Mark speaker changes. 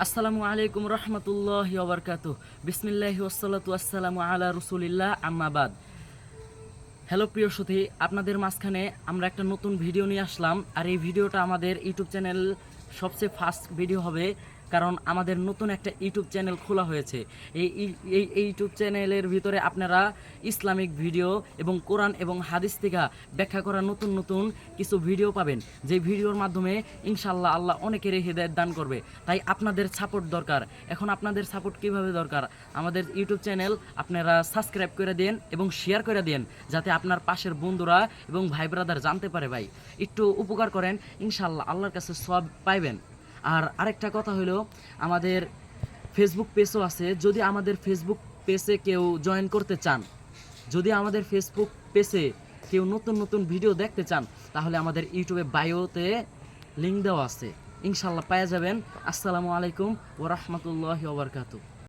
Speaker 1: আসসালামু আলাইকুম রহমতুল্লাহি ওয়া বারাকাতুহু। বিসমিল্লাহি ওয়াসসালাতু ওয়াসসালামু আলা রাসূলিল্লাহ, আম্মা বাদ। হ্যালো প্রিয় সুধী, আপনাদের মাঝখানে আমরা একটা নতুন ভিডিও নিয়ে আসলাম। আর এই ভিডিওটা আমাদের ইউটিউব চ্যানেল সবচেয়ে ফার্স্ট ভিডিও হবে, কারণ আমাদের নতুন একটা ইউটিউব চ্যানেল খোলা হয়েছে। এই ইউটিউব চ্যানেলের ভিতরে আপনারা ইসলামিক ভিডিও এবং কোরআন এবং হাদিস থেকে ব্যাখ্যা করা নতুন নতুন কিছু ভিডিও পাবেন, যে ভিডিওর মাধ্যমে ইনশাল্লাহ আল্লাহ অনেকের হিদায়াত দান করবে। তাই আপনাদের সাপোর্ট দরকার। এখন আপনাদের সাপোর্ট কিভাবে দরকার? আমাদের ইউটিউব চ্যানেল আপনারা সাবস্ক্রাইব করে দেন এবং শেয়ার করে দেন, যাতে আপনার পাশের বন্ধুরা এবং ভাই ব্রাদার জানতে পারে। ভাই একটু উপকার করেন, ইনশাল্লাহ আল্লাহর কাছে সওয়াব পাইবেন। আর আরেকটা কথা হলো, আমাদের ফেসবুক পেজও আছে। যদি আমাদের ফেসবুক পেজে কেউ জয়েন করতে চান, যদি আমাদের ফেসবুক পেজে কেউ নতুন নতুন ভিডিও দেখতে চান, তাহলে আমাদের ইউটিউবে বায়োতে লিঙ্ক দেওয়া আছে, ইনশাল্লাহ পাওয়া যাবেন। আসসালামু আলাইকুম ওয়া রাহমাতুল্লাহি ওয়া বারাকাতুহু।